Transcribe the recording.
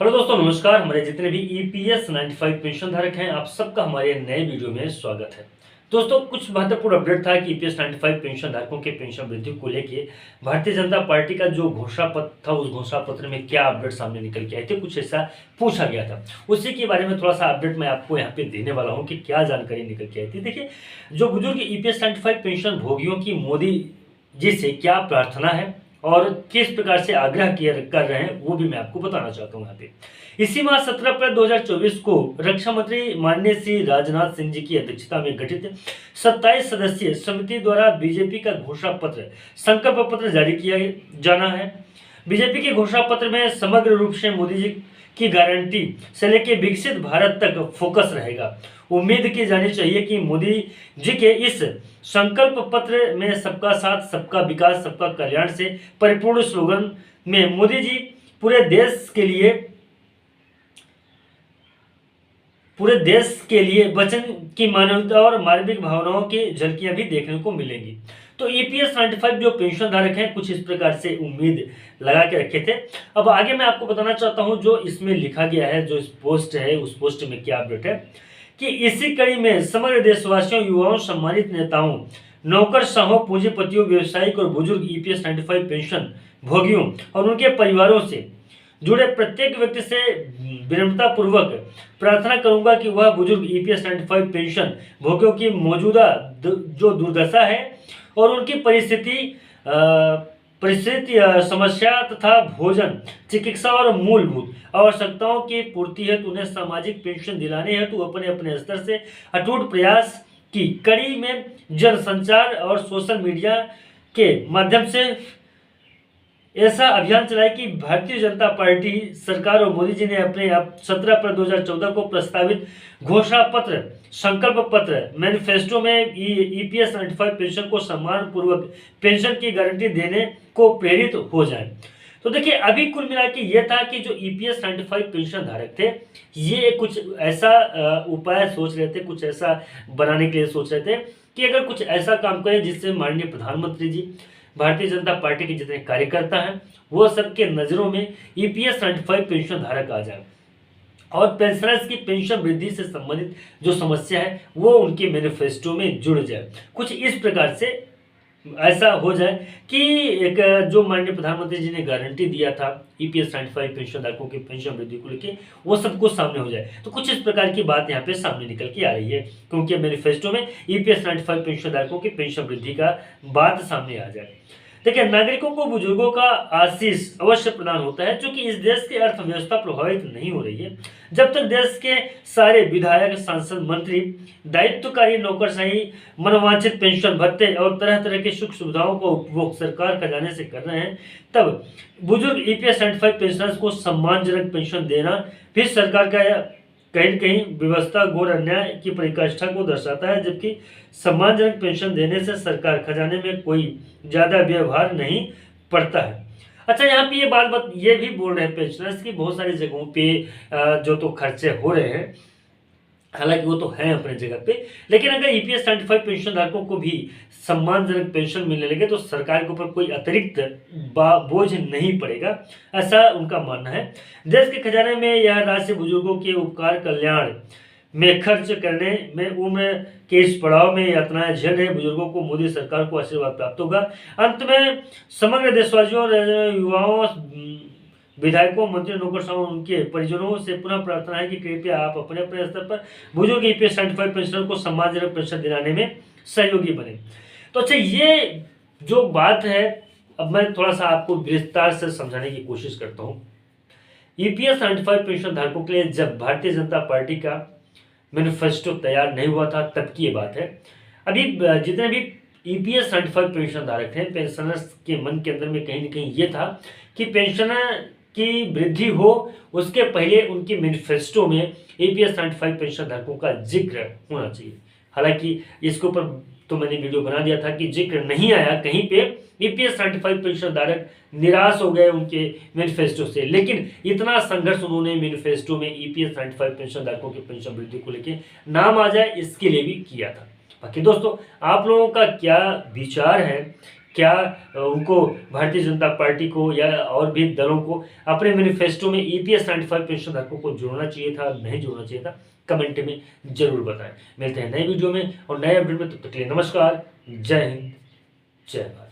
Hello दोस्तों, नमस्कार। हमारे जितने भी ईपीएस 95 पेंशन धारक हैं, आप सबका हमारे नए वीडियो में स्वागत है। दोस्तों, कुछ महत्वपूर्ण अपडेट था कि ईपीएस 95 पेंशन धारकों के पेंशन वृद्धि को लेके भारतीय जनता पार्टी का जो घोषणा पत्र था, उस घोषणा पत्र में क्या अपडेट सामने निकल के आए थे, कुछ ऐसा पूछा गया था। उसी के बारे में थोड़ा सा अपडेट मैं आपको यहाँ पे देने वाला हूँ कि क्या जानकारी निकल के आई थी। देखिए, जो बुजुर्ग ईपीएस 95 पेंशन भोगियों की मोदी जी से क्या प्रार्थना है और किस प्रकार से आग्रह कर रहे हैं, वो भी मैं आपको बताना चाहता हूँ यहाँ पे। इसी माह 17 अप्रैल 2024 को रक्षा मंत्री माननीय श्री राजनाथ सिंह जी की अध्यक्षता में गठित 27 सदस्यीय समिति द्वारा बीजेपी का घोषणा पत्र, संकल्प पत्र जारी किया जाना है। बीजेपी के घोषणा पत्र में समग्र रूप से मोदी जी की गारंटी से लेकर विकसित भारत तक फोकस रहेगा। उम्मीद की जानी चाहिए कि मोदी जी के इस संकल्प पत्र में सबका साथ, सबका विकास, सबका कल्याण से परिपूर्ण स्लोगन में मोदी जी पूरे देश के लिए वचन की मानवता और मानविक भावनाओं की झलकियां भी देखने को मिलेंगी। तो ईपीएस 95 जो पेंशन धारक हैं, कुछ इस प्रकार से उम्मीद लगा के रखे थे। अब आगे मैं आपको बताना चाहता हूं जो इसमें लिखा गया है, जो इस पोस्ट है, उस पोस्ट में क्या अपडेट है कि इसी कड़ी में समग्र देशवासियों, युवाओं, सम्मानित नेताओं, नौकरशाहों, पूंजीपतियों, व्यवसायिक और बुजुर्ग ईपीएस 95 पेंशन भोगियों और उनके परिवारों से जुड़े प्रत्येक व्यक्ति से विनम्रता पूर्वक प्रार्थना करूंगा कि वह बुजुर्ग ईपीएस 95 पेंशन भोगियों की मौजूदा जो दुर्दशा है और उनकी समस्या तथा भोजन, चिकित्सा और मूलभूत आवश्यकताओं की पूर्ति हेतु उन्हें सामाजिक पेंशन दिलाने हेतु अपने अपने स्तर से अटूट प्रयास की कड़ी में जनसंचार और सोशल मीडिया के माध्यम से ऐसा अभियान चलाए कि भारतीय जनता पार्टी सरकार और मोदी जी ने अपने 17 अप्रैल 2014 को प्रस्तावित घोषणा पत्र, संकल्प पत्र, मैनिफेस्टो में ईपीएस 95 पेंशन को सम्मान पूर्वक पेंशन की गारंटी देने को प्रेरित हो जाए। तो देखिए, अभी कुल मिला के ये था कि जो ईपीएस 95 पेंशन धारक थे, ये कुछ ऐसा उपाय सोच रहे थे, कुछ ऐसा बनाने के लिए सोच रहे थे कि अगर कुछ ऐसा काम करें जिससे माननीय प्रधानमंत्री जी, भारतीय जनता पार्टी के जितने कार्यकर्ता हैं, वो सबके नज़रों में ईपीएस 95 पेंशन धारक आ जाए और पेंशनर्स की पेंशन वृद्धि से संबंधित जो समस्या है वो उनके मैनिफेस्टो में जुड़ जाए। कुछ इस प्रकार से ऐसा हो जाए कि एक जो माननीय प्रधानमंत्री जी ने गारंटी दिया था ईपीएस 95 पेंशन धारकों की पेंशन वृद्धि को लेकर, वो सबको सामने हो जाए। तो कुछ इस प्रकार की बात यहाँ पे सामने निकल के आ रही है, क्योंकि मैनिफेस्टो में ईपीएस 95 पेंशन धारकों की पेंशन वृद्धि का बात सामने आ जाए। देखिए, नागरिकों को बुजुर्गों का आशीष अवश्य प्रदान होता है, क्योंकि इस देश की अर्थव्यवस्था प्रभावित नहीं हो रही है जब तक देश के सारे विधायक, सांसद, मंत्री दायित्वकारी नौकरशाही, मनोवांछित पेंशन भत्ते और तरह तरह की सुख सुविधाओं का उपभोग सरकार खजाने से कर रहे हैं, तब बुजुर्ग ईपीएस 95 पेंशनर्स को सम्मानजनक पेंशन देना फिर सरकार का कहीं न कहीं व्यवस्था घोर अन्याय की परिकाष्ठा को दर्शाता है, जबकि सम्मानजनक पेंशन देने से सरकार खजाने में कोई ज़्यादा व्यवहार नहीं पड़ता है। अच्छा, यहाँ पे ये भी बोल रहे हैं पेंशनर्स की बहुत सारी जगहों पे जो तो खर्चे हो रहे हैं, हालांकि वो तो हैं अपने जगह पे, लेकिन अगर ईपीएस 95 पेंशन धारकों को भी सम्मानजनक पेंशन मिलने लगे तो सरकार के ऊपर कोई अतिरिक्त बोझ नहीं पड़ेगा, ऐसा उनका मानना है। देश के खजाने में यह राशि बुजुर्गों के उपकार कल्याण में खर्च करने में उम्र के इस पड़ाव में यातनाएं झेल रहे बुजुर्गों को मोदी सरकार को आशीर्वाद प्राप्त होगा। अंत में समग्र देशवासियों, युवाओं, विधायकों, मंत्रियों, नौकरशाहों, उनके परिजनों से पुनः प्रार्थना है कि कृपया आप अपने अपने स्तर पर बुजुर्ग ईपीएस 95 पेंशनर को सम्मानजनक पेंशन दिलाने में सहयोगी बने। तो अच्छा, ये जो बात है, अब मैं थोड़ा सा आपको विस्तार से समझाने की कोशिश करता हूँ। ईपीएस 95 पेंशन धारकों के लिए जब भारतीय जनता पार्टी का मैनिफेस्टो तैयार नहीं हुआ था, तब की ये बात है। अभी जितने भी ईपीएस 95 पेंशन धारक हैं, पेंशनर्स के मन के अंदर में कहीं ना कहीं ये था कि पेंशन की वृद्धि हो, उसके पहले उनके मैनिफेस्टो में ईपीएस 95 पेंशन धारकों का जिक्र होना चाहिए। हालांकि इसके ऊपर तो मैंने वीडियो बना दिया था कि जिक्र नहीं आया कहीं पे। ईपीएस 95 पेंशन धारक निराश हो गए उनके मैनिफेस्टो से, लेकिन इतना संघर्ष उन्होंने मैनिफेस्टो में ईपीएस 95 पेंशन धारकों की पेंशन वृद्धि को लेकर नाम आ जाए, इसके लिए भी किया था। बाकी दोस्तों, आप लोगों का क्या विचार है क्या उनको भारतीय जनता पार्टी को या और भी दलों को अपने मैनिफेस्टो में ईपीएस 95 पेंशनधारकों को जोड़ना चाहिए था, नहीं जोड़ना चाहिए था? कमेंट में जरूर बताएं। मिलते हैं नए वीडियो में और नए अपडेट में, तब तक के लिए नमस्कार, जय हिंद, जय भारत।